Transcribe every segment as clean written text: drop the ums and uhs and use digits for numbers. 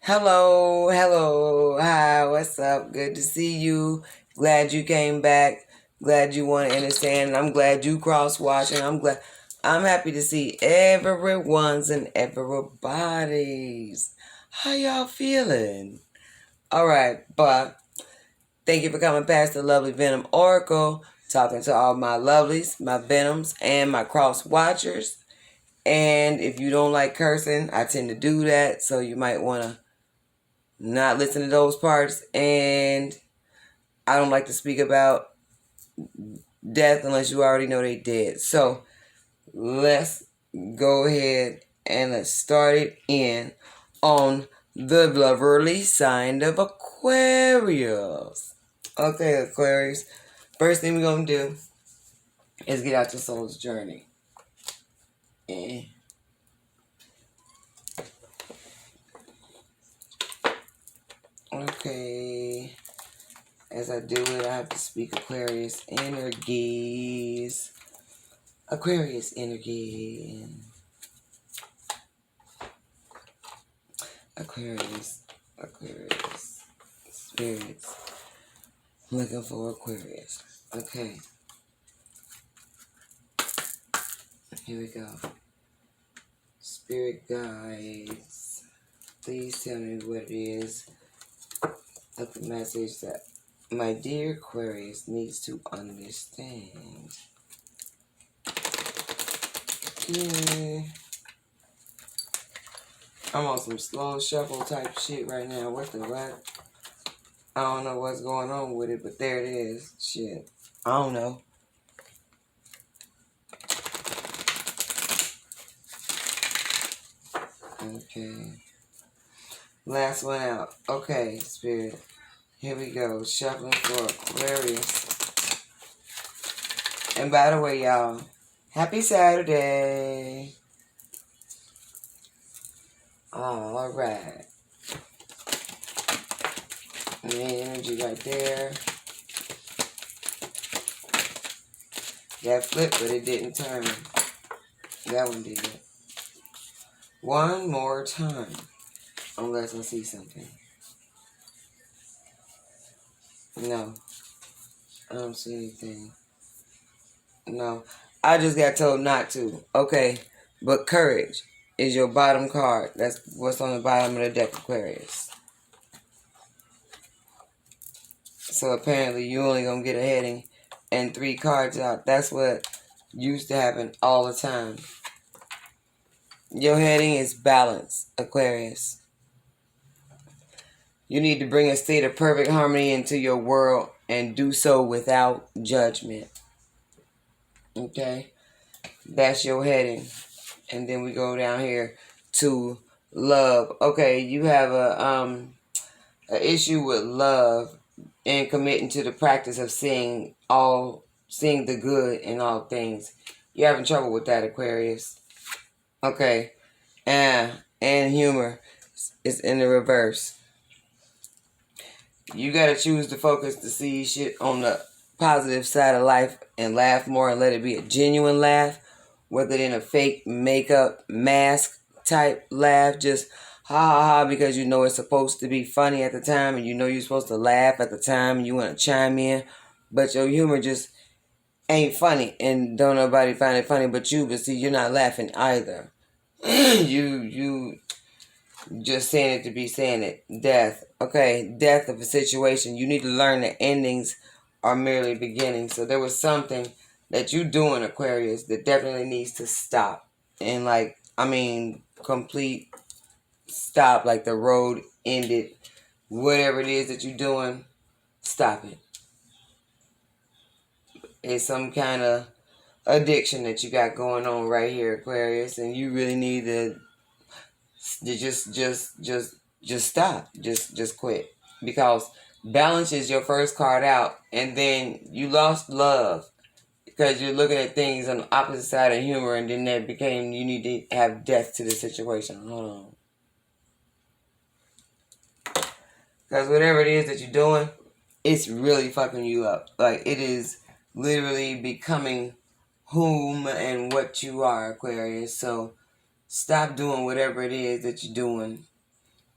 Hello, hello, hi, what's up? Good to see you. Glad you came back. Glad you want to understand. I'm glad you cross watching. I'm happy to see everyone's and everybody's. How y'all feeling? All right, but thank you for coming past the lovely Venom Oracle, talking to all my lovelies, my Venoms, and my cross watchers. And if you don't like cursing, I tend to do that, so you might want to not listen to those parts. And I don't like to speak about death unless you already know they dead. So let's go ahead and let's start it in on the lovely sign of Aquarius. Okay, Aquarius. First thing we're going to do is get out your soul's journey. Okay. As I do it, I have to speak Aquarius energies. Aquarius energy. Aquarius. Spirits. Looking for Aquarius. Okay. Here we go. Spirit guides. Please tell me what it is of the message that my dear Aquarius needs to understand. Yeah. I'm on some slow shuffle type shit right now. What the what? I don't know what's going on with it, but there it is. Shit. I don't know. Okay. Last one out. Okay, Spirit. Here we go. Shuffling for Aquarius. And by the way, y'all, happy Saturday. All right. And the energy right there. That flipped, but it didn't turn. That one did. One more time. Unless I see something. No. I don't see anything. No. I just got told not to. Okay. But courage is your bottom card. That's what's on the bottom of the deck, Aquarius. So apparently you only gonna get a heading and 3 cards out. That's what used to happen all the time. Your heading is balance, Aquarius. You need to bring a state of perfect harmony into your world and do so without judgment. Okay? That's your heading. And then we go down here to love. Okay, you have a issue with love and committing to the practice of seeing the good in all things. You're having trouble with that, Aquarius. Okay. And humor is in the reverse. You gotta choose to focus to see shit on the positive side of life and laugh more and let it be a genuine laugh, rather than a fake makeup mask type laugh. Just ha ha ha because you know it's supposed to be funny at the time and you know you're supposed to laugh at the time and you want to chime in, but your humor just ain't funny and don't nobody find it funny but you. But see, you're not laughing either. you just saying it to be saying it. Death. Okay, death of a situation. You need to learn that endings are merely beginnings. So there was something that you doing, Aquarius, that definitely needs to stop. And complete stop. Like the road ended. Whatever it is that you're doing, stop it. It's some kind of addiction that you got going on right here, Aquarius, and you really need to just stop. Just quit. Because balance is your first card out, and then you lost love because you're looking at things on the opposite side of humor, and then that became you need to have death to the situation. Hold on. Because whatever it is that you're doing, it's really fucking you up. Like, it is literally becoming whom and what you are, Aquarius. So stop doing whatever it is that you're doing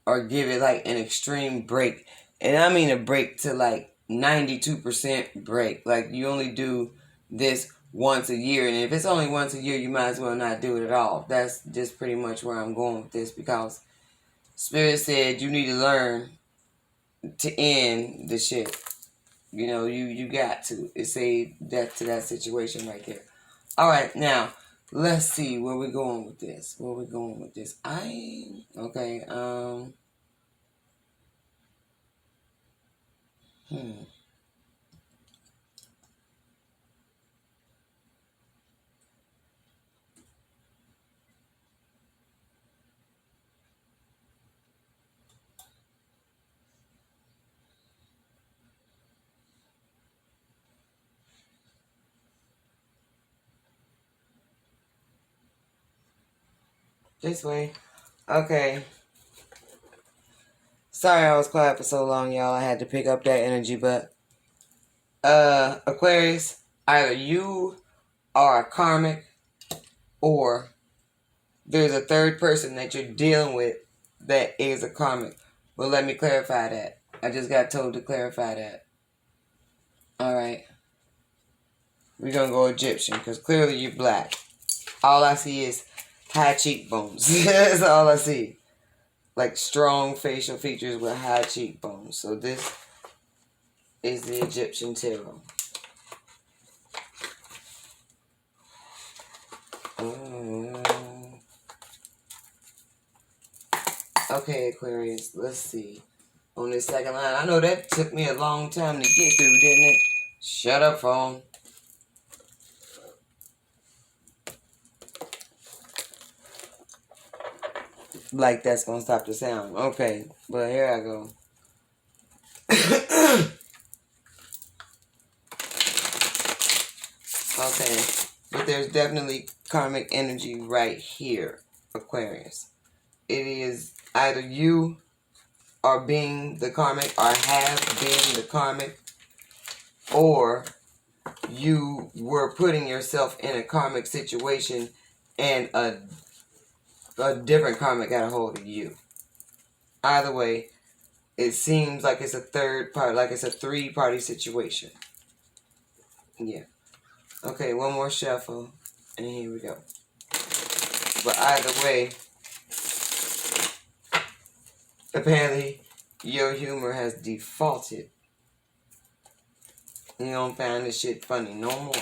or give it like an extreme break. And I mean a break to like 92% break. Like you only do this once a year. And if it's only once a year, you might as well not do it at all. That's just pretty much where I'm going with this, because Spirit said you need to learn to end the shit. You know, you got to. It say that to that situation right there. All right, now let's see where we're going with this. Where we're going with this. Okay. This way. Okay. Sorry I was quiet for so long, y'all. I had to pick up that energy, but Aquarius, either you are a karmic or there's a third person that you're dealing with that is a karmic. Well, let me clarify that. I just got told to clarify that. Alright. We're gonna go Egyptian, because clearly you're black. All I see is high cheekbones. That's all I see. Like strong facial features with high cheekbones. So this is the Egyptian tarot. Okay, Aquarius, let's see. On this second line, I know that took me a long time to get through, didn't it? Shut up, phone. Like that's gonna stop the sound. Okay, but here I go. Okay, but there's definitely karmic energy right here, Aquarius. It is either you are being the karmic or have been the karmic, or you were putting yourself in a karmic situation and a different karmic got a hold of you. Either way, it seems like it's a third part, like it's a three-party situation. Yeah. Okay, one more shuffle, and here we go. But either way, apparently your humor has defaulted. You don't find this shit funny no more.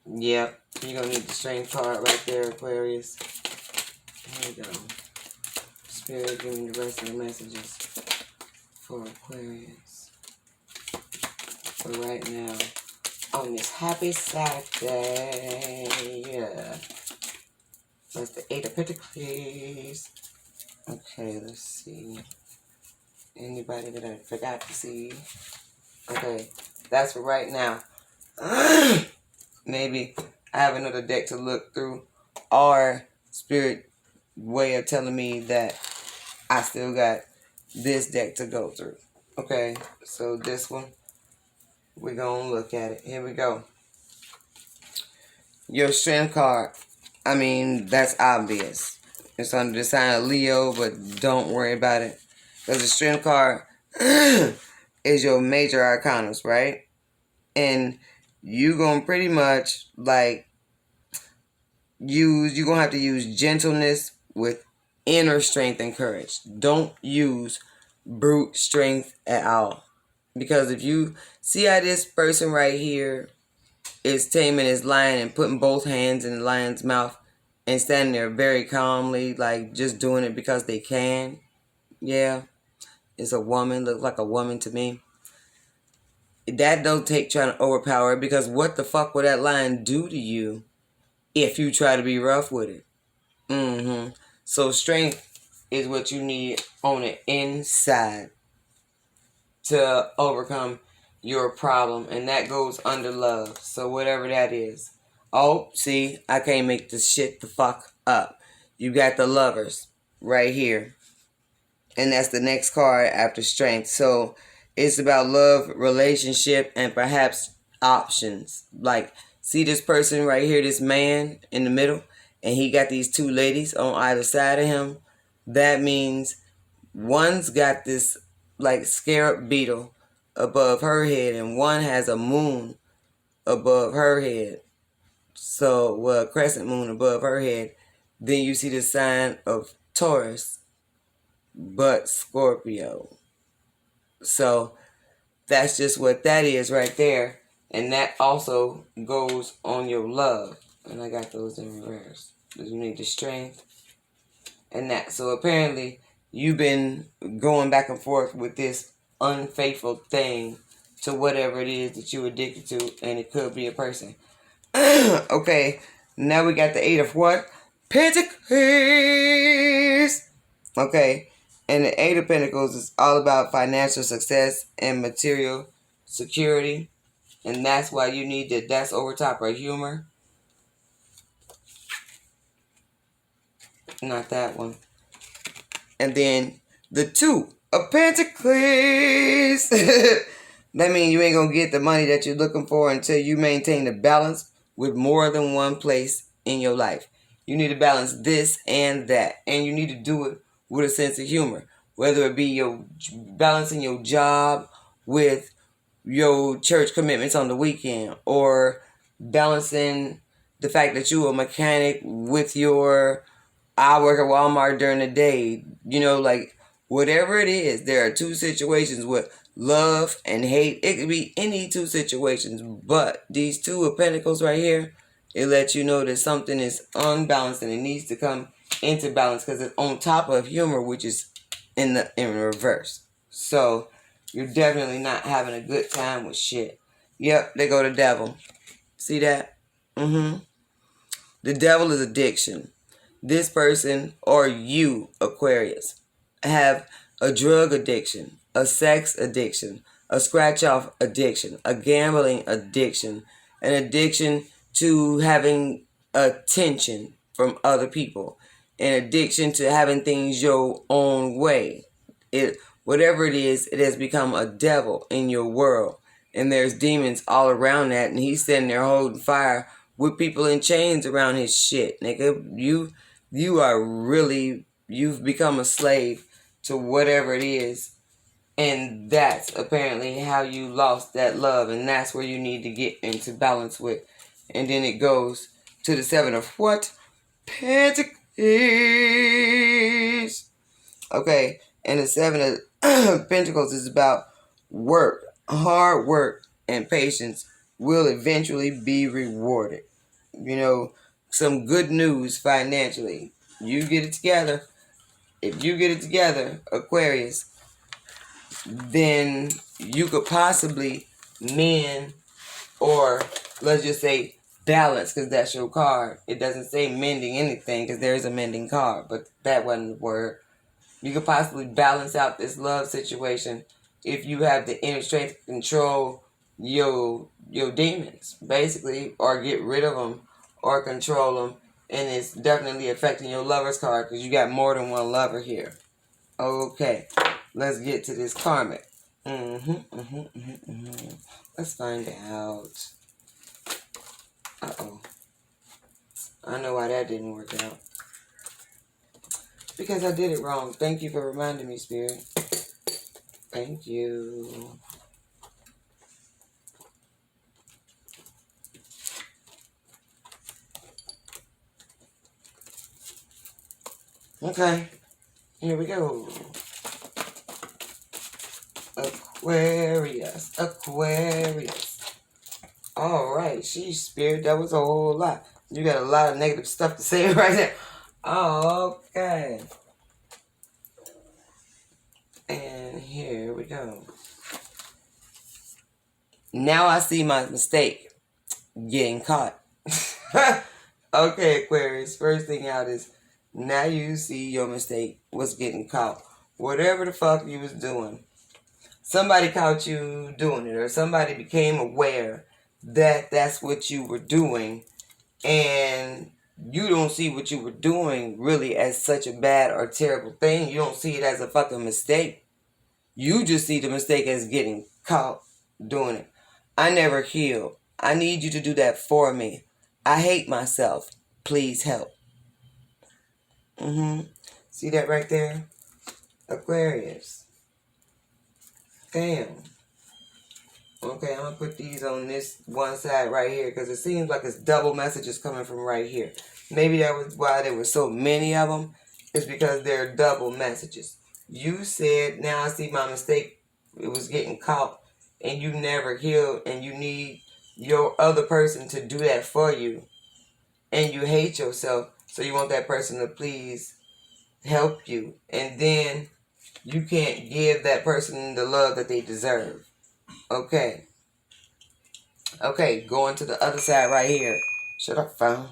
Yep, you're gonna need the strength card right there, Aquarius. Here we go. Spirit, give me the rest of the messages for Aquarius for right now on this happy Saturday. Yeah. That's the 8 of Pentacles. Okay, let's see. Anybody that I forgot to see? Okay, that's for right now. Maybe I have another deck to look through, or Spirit way of telling me that I still got this deck to go through. Okay, so this one, we're gonna look at it. Here we go. Your strength card, I mean, that's obvious. It's under the sign of Leo, but don't worry about it. Because the strength card is your major arcanas, right? And you gonna pretty much like you're gonna have to use gentleness with inner strength and courage. Don't use brute strength at all. Because if you see how this person right here is taming his lion and putting both hands in the lion's mouth and standing there very calmly, like just doing it because they can. Yeah, it's a woman, looks like a woman to me. That don't take trying to overpower it, because what the fuck would that lion do to you if you try to be rough with it? So strength is what you need on the inside to overcome your problem, and that goes under love. So whatever that is. Oh, see, I can't make this shit the fuck up. You got the Lovers right here, and that's the next card after strength. So it's about love, relationship, and perhaps options. Like, see this person right here, this man in the middle, and he got these two ladies on either side of him. That means one's got this like scarab beetle above her head, and one has a moon above her head. So, well, a crescent moon above her head. Then you see the sign of Taurus, but Scorpio. So that's just what that is right there. And that also goes on your love. And I got those in reverse. You need the strength and that. So apparently you've been going back and forth with this unfaithful thing to whatever it is that you're addicted to. And it could be a person. Okay, now we got the 8 of what? Pentacles. Okay, and the 8 of Pentacles is all about financial success and material security. And that's why you need the that's over top of humor. Not that one. And then the 2 of Pentacles. That means you ain't going to get the money that you're looking for until you maintain the balance with more than one place in your life. You need to balance this and that. And you need to do it with a sense of humor. Whether it be your balancing your job with your church commitments on the weekend, or balancing the fact that you're a mechanic with your I work at Walmart during the day. You know, like whatever it is, there are 2 situations with love and hate. It could be any 2 situations, but these 2 of Pentacles right here, it lets you know that something is unbalanced and it needs to come into balance because it's on top of humor, which is in reverse. So you're definitely not having a good time with shit. Yep, they go to devil. See that? The devil is addiction. This person, or you, Aquarius, have a drug addiction, a sex addiction, a scratch-off addiction, a gambling addiction, an addiction to having attention from other people, an addiction to having things your own way. Whatever it is, it has become a devil in your world. And there's demons all around that, and he's sitting there holding fire with people in chains around his shit. Nigga, you are really, you've become a slave to whatever it is. And that's apparently how you lost that love. And that's where you need to get into balance with. And then it goes to the 7 of what? Pentacles. Okay. And the 7 of Pentacles is about work. Hard work and patience will eventually be rewarded. You know, some good news financially. You get it together. If you get it together, Aquarius, then you could possibly mend, or let's just say balance, because that's your card. It doesn't say mending anything because there is a mending card, but that wasn't the word. You could possibly balance out this love situation if you have the inner strength to control your demons, basically, or get rid of them or control them. And it's definitely affecting your lover's card because you got more than one lover here. Okay, let's get to this karmic. Let's find out. Uh-oh. I know why that didn't work out. Because I did it wrong. Thank you for reminding me, Spirit. Thank you. Okay, here we go. Aquarius. All right, she's Spirit. That was a whole lot. You got a lot of negative stuff to say right there. Okay. And here we go. Now I see my mistake. Getting caught. Okay, Aquarius. First thing out is, now you see your mistake was getting caught. Whatever the fuck you was doing, somebody caught you doing it, or somebody became aware that that's what you were doing, and you don't see what you were doing really as such a bad or terrible thing. You don't see it as a fucking mistake. You just see the mistake as getting caught doing it. I never heal. I need you to do that for me. I hate myself. Please help. See that right there? Aquarius. Damn. Okay, I'm going to put these on this one side right here because it seems like it's double messages coming from right here. Maybe that was why there were so many of them. It's because they're double messages. You said, now I see my mistake. It was getting caught and you never healed and you need your other person to do that for you. And you hate yourself. So you want that person to please help you. And then you can't give that person the love that they deserve. Okay. Okay, going to the other side right here. Shut up, phone.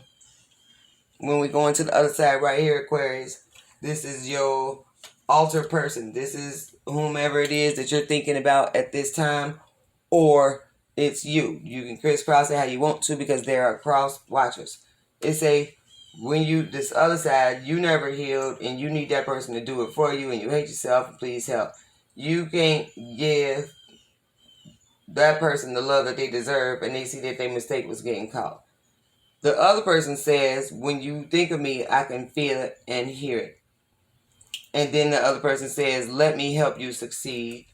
When we go into the other side right here, Aquarius, this is your altered person. This is whomever it is that you're thinking about at this time, or it's you. You can crisscross it how you want to because there are cross watchers. It's when you, this other side, you never healed and you need that person to do it for you and you hate yourself and please help. You can't give that person the love that they deserve and they see that their mistake was getting caught. The other person says, when you think of me, I can feel it and hear it. And then the other person says, let me help you succeed.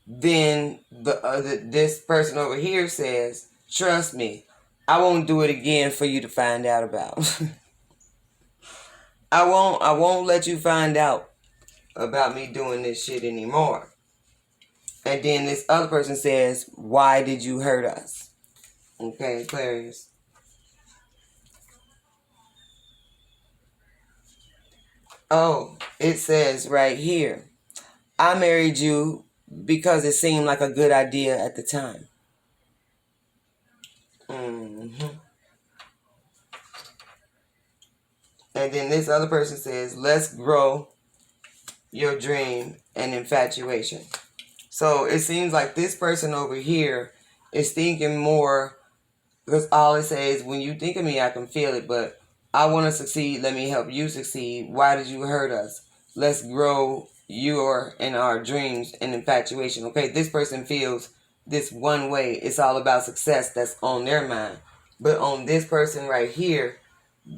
Then this person over here says, trust me, I won't do it again for you to find out about. I won't let you find out about me doing this shit anymore. And then this other person says, why did you hurt us? Okay, Aquarius. Oh, it says right here, I married you because it seemed like a good idea at the time. And then this other person says, let's grow your dream and infatuation. So it seems like this person over here is thinking more, because all it says, when you think of me, I can feel it, but I want to succeed. Let me help you succeed. Why did you hurt us? Let's grow your and our dreams and infatuation. Okay, this person feels this one way. It's all about success that's on their mind. But on this person right here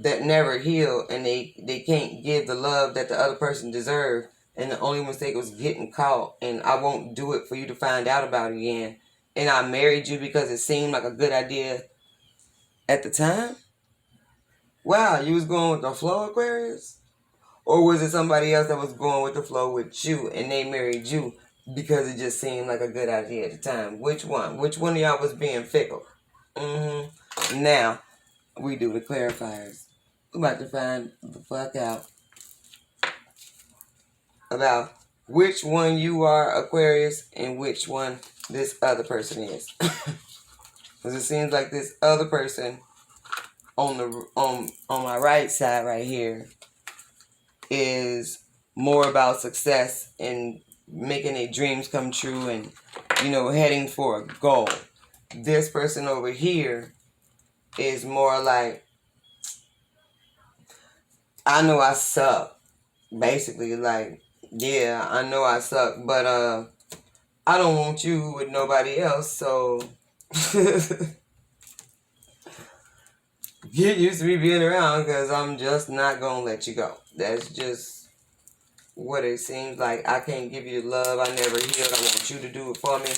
that never healed and they can't give the love that the other person deserved, and the only mistake was getting caught, and I won't do it for you to find out about again. And I married you because it seemed like a good idea at the time. Wow, you was going with the flow, Aquarius? Or was it somebody else that was going with the flow with you and they married you because it just seemed like a good idea at the time? Which one? Which one of y'all was being fickle? Now, we do the clarifiers. We're about to find the fuck out about which one you are, Aquarius, and which one this other person is. Because it seems like this other person on my right side right here is more about success and making their dreams come true and, heading for a goal. This person over here is more like, I know I suck. Basically, like, yeah, I know I suck, but I don't want you with nobody else, so get used to me being around because I'm just not going to let you go. That's just what it seems like. I can't give you the love I never healed. I want you to do it for me.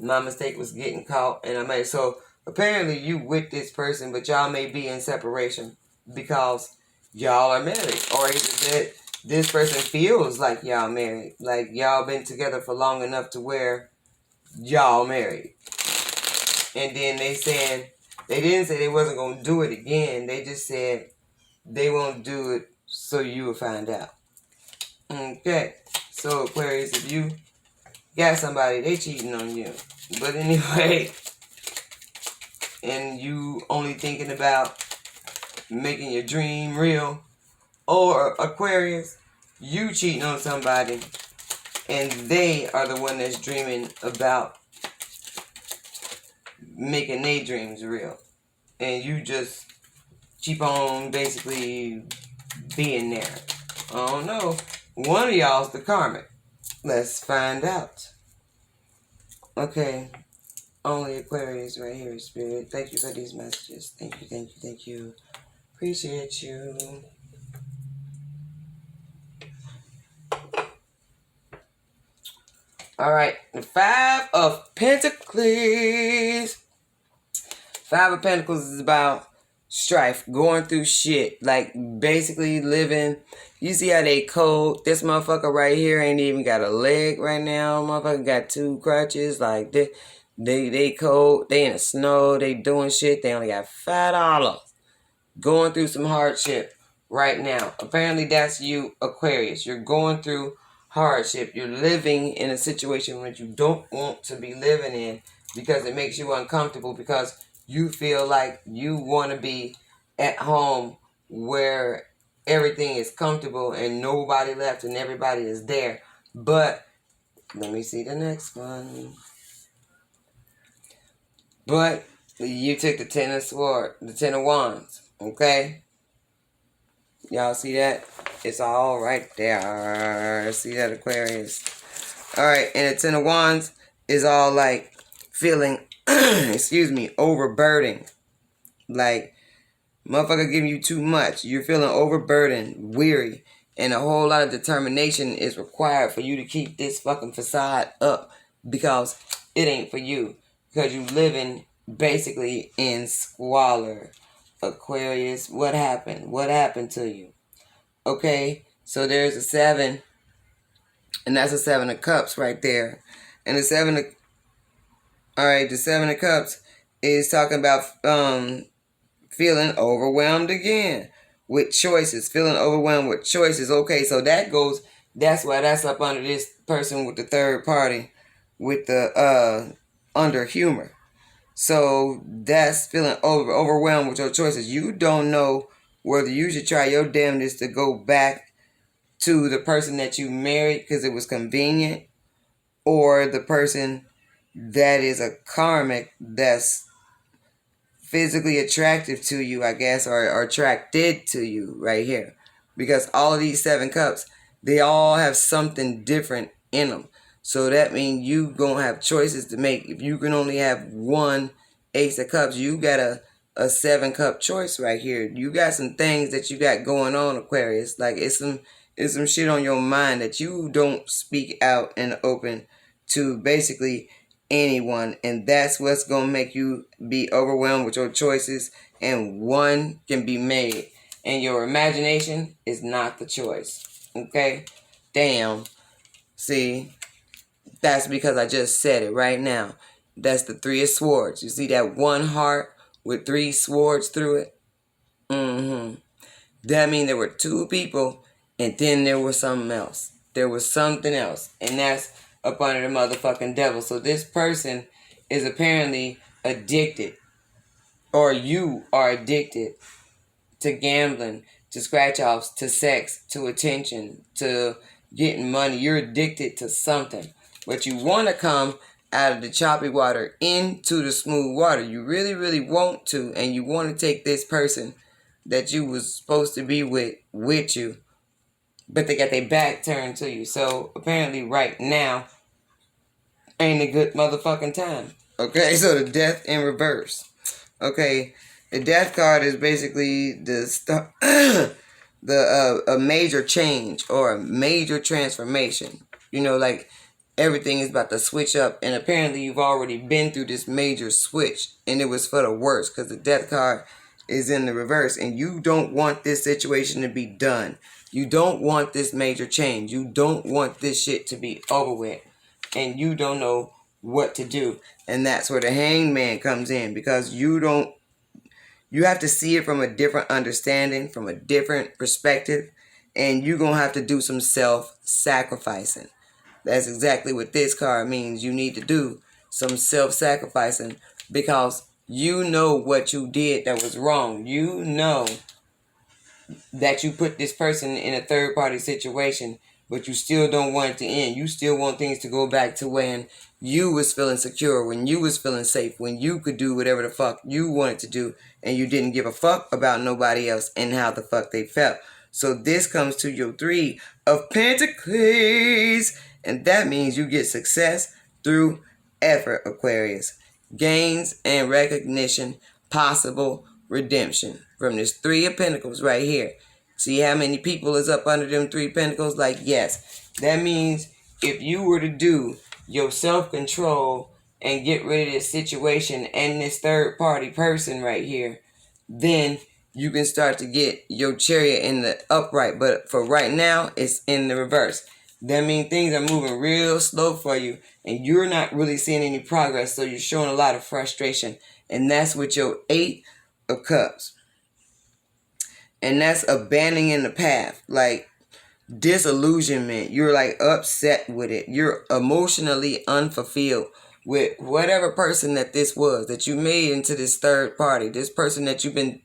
My mistake was getting caught, and I made so apparently you with this person, but y'all may be in separation because y'all are married, or is it that this person feels like y'all married, like y'all been together for long enough to where y'all married, and then they didn't say they wasn't gonna do it again. They just said they won't do it so you will find out. Okay, so Aquarius, if you got somebody, they cheating on you. But anyway, and you only thinking about making your dream real, or Aquarius, you cheating on somebody and they are the one that's dreaming about making their dreams real, and you just keep on basically being there. I don't know. One of y'all's the karmic. Let's find out. Okay. Only Aquarius right here, Spirit. Thank you for these messages. Thank you, thank you, thank you. Appreciate you. All right, the Five of Pentacles. Five of Pentacles is about strife, going through shit, like basically living. You see how they cold? This motherfucker right here ain't even got a leg right now. Motherfucker got 2 crutches. Like they cold. They in the snow. They doing shit. They only got $5. Going through some hardship right now. Apparently that's you, Aquarius. You're going through hardship. You're living in a situation that you don't want to be living in because it makes you uncomfortable, because you feel like you want to be at home where everything is comfortable and nobody left and everybody is there. But let me see the next one. But you took the Ten of Swords, the Ten of Wands, okay? Y'all see that? It's all right there. See that, Aquarius? Alright, and the Ten of Wands is all like feeling, excuse me, overburdened. Like, motherfucker giving you too much. You're feeling overburdened, weary, and a whole lot of determination is required for you to keep this fucking facade up, because it ain't for you. Because you living basically in squalor. Aquarius, what happened? What happened to you? Okay, so there's a 7, and that's a 7 of Cups right there. And the 7 of, alright, the 7 of Cups is talking about feeling overwhelmed again with choices. Feeling overwhelmed with choices. Okay, so that goes, that's why that's up under this person with the third party, with the under humor. So that's feeling overwhelmed with your choices. You don't know whether you should try your damnedest to go back to the person that you married because it was convenient, or the person that is a karmic that's physically attractive to you, I guess, or attracted to you right here. Because all of these 7 cups, they all have something different in them. So that means you gonna have choices to make. If you can only have one Ace of Cups, you got a 7-cup choice right here. You got some things that you got going on, Aquarius. Like it's some shit on your mind that you don't speak out in the open to basically anyone, and that's what's gonna make you be overwhelmed with your choices, and one can be made, and your imagination is not the choice. Okay? Damn. See, that's because I just said it right now. That's the 3 of Swords. You see that one heart with 3 swords through it? That means there were 2 people, and then there was something else. There was something else, and that's up under the motherfucking devil. So this person is apparently addicted, or you are addicted to gambling, to scratch-offs, to sex, to attention, to getting money. You're addicted to something, but you want to come out of the choppy water into the smooth water. You really, really want to, and you want to take this person that you was supposed to be with you, but they got their back turned to you. So apparently right now ain't a good motherfucking time. Okay, so the Death in reverse. Okay, the Death card is basically the a major change or a major transformation. You know, like everything is about to switch up, and apparently you've already been through this major switch, and it was for the worst because the Death card is in the reverse, and you don't want this situation to be done. You don't want this major change. You don't want this shit to be over with, and you don't know what to do. And that's where the Hangman comes in, because you have to see it from a different understanding, from a different perspective, and you're going to have to do some self-sacrificing. That's exactly what this card means. You need to do some self-sacrificing, because you know what you did that was wrong. You know that you put this person in a third-party situation, but you still don't want it to end. You still want things to go back to when you was feeling secure, when you was feeling safe, when you could do whatever the fuck you wanted to do, and you didn't give a fuck about nobody else and how the fuck they felt. So this comes to your 3 of Pentacles, and that means you get success through effort, Aquarius. Gains and recognition possible redemption from this Three of Pentacles right here. See how many people is up under them 3 pentacles? Like, yes. That means if you were to do your self-control and get rid of this situation and this third party person right here, then you can start to get your chariot in the upright. But for right now, it's in the reverse. That means things are moving real slow for you and you're not really seeing any progress. So you're showing a lot of frustration. And that's with your 8 of Cups. And that's abandoning the path. Like disillusionment. You're like upset with it. You're emotionally unfulfilled with whatever person that this was that you made into this third party. This person that you've been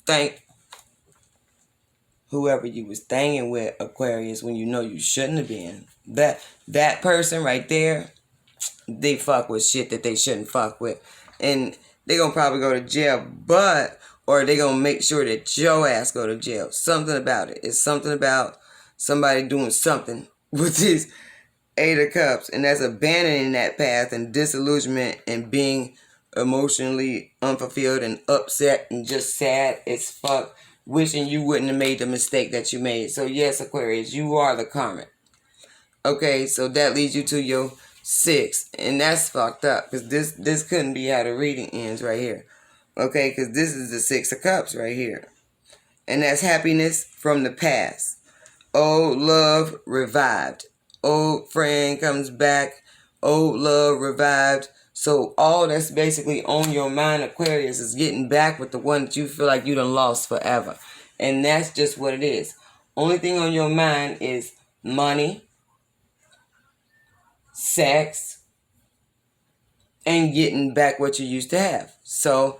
whoever you was thanging with, Aquarius, when you know you shouldn't have been. That person right there, they fuck with shit that they shouldn't fuck with. And they gonna probably go to jail, or they gonna make sure that your ass go to jail. Something about it. It's something about somebody doing something with this 8 of Cups. And that's abandoning that path and disillusionment and being emotionally unfulfilled and upset and just sad as fuck, wishing you wouldn't have made the mistake that you made. So yes, Aquarius, you are the karmic. Okay, so that leads you to your 6. And that's fucked up because this couldn't be how the reading ends right here. Okay, because this is the 6 of Cups right here. And that's happiness from the past. Old love revived. Old friend comes back. Old love revived. So all that's basically on your mind, Aquarius, is getting back with the one that you feel like you done lost forever. And that's just what it is. Only thing on your mind is money, sex, and getting back what you used to have. So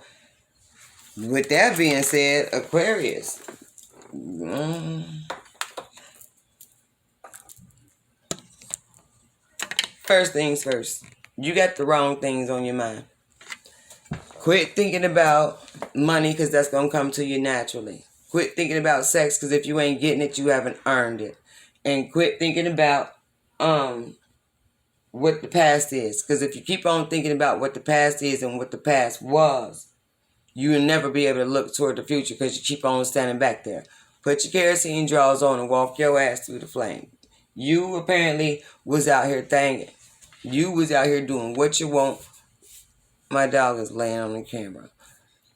with that being said, Aquarius, first things first, you got the wrong things on your mind. Quit thinking about money because that's going to come to you naturally. Quit thinking about sex because if you ain't getting it, you haven't earned it. And quit thinking about what the past is. Because if you keep on thinking about what the past is and what the past was, you will never be able to look toward the future because you keep on standing back there. Put your kerosene drawers on and walk your ass through the flame. You apparently was out here thanging. You was out here doing what you want. My dog is laying on the camera.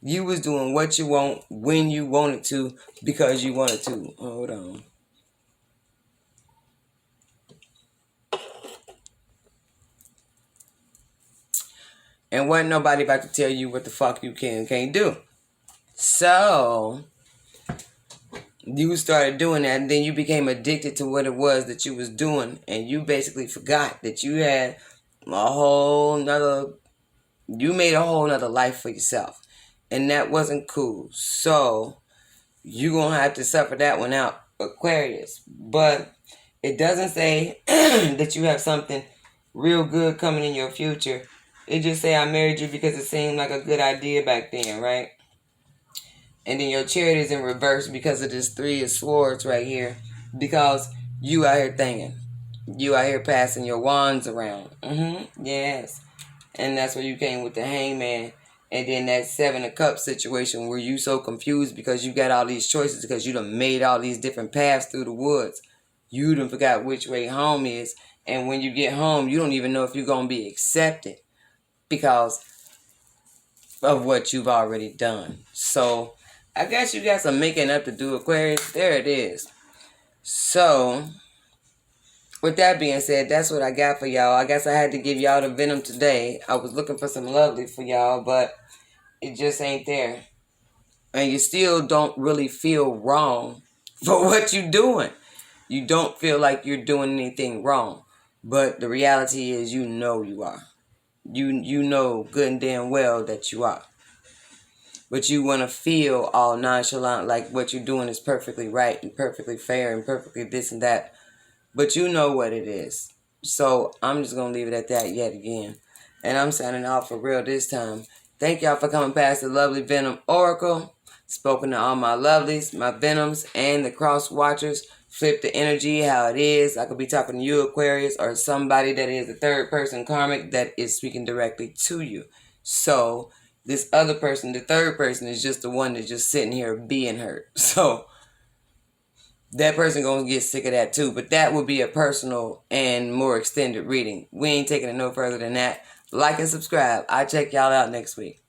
You was doing what you want when you wanted to because you wanted to. Hold on. And wasn't nobody about to tell you what the fuck you can and can't do. So you started doing that and then you became addicted to what it was that you was doing. And you basically forgot that you had you made a whole nother life for yourself. And that wasn't cool. So you're going to have to suffer that one out, Aquarius. But it doesn't say that you have something real good coming in your future. It just say I married you because it seemed like a good idea back then, right? And then your chariot is in reverse because of this 3 of Swords right here. Because you out here thinking. You out here passing your wands around. Yes. And that's where you came with the Hangman. And then that 7 of Cups situation where you so confused because you got all these choices because you done made all these different paths through the woods. You done forgot which way home is. And when you get home, you don't even know if you're going to be accepted because of what you've already done. So I guess you got some making up to do, Aquarius. There it is. So with that being said, that's what I got for y'all. I guess I had to give y'all the venom today. I was looking for some lovely for y'all, but it just ain't there. And you still don't really feel wrong for what you're doing. You don't feel like you're doing anything wrong. But the reality is you know you are. You know good and damn well that you are. But you want to feel all nonchalant like what you're doing is perfectly right and perfectly fair and perfectly this and that. But you know what it is. So I'm just going to leave it at that yet again. And I'm signing off for real this time. Thank y'all for coming past the lovely Venom Oracle. Spoken to all my lovelies, my Venoms, and the cross watchers. Flip the energy how it is. I could be talking to you, Aquarius, or somebody that is a third person karmic that is speaking directly to you. So This other person, the third person, is just the one that's just sitting here being hurt. So that person gonna get sick of that too. But that would be a personal and more extended reading. We ain't taking it no further than that. Like and subscribe. I'll check y'all out next week.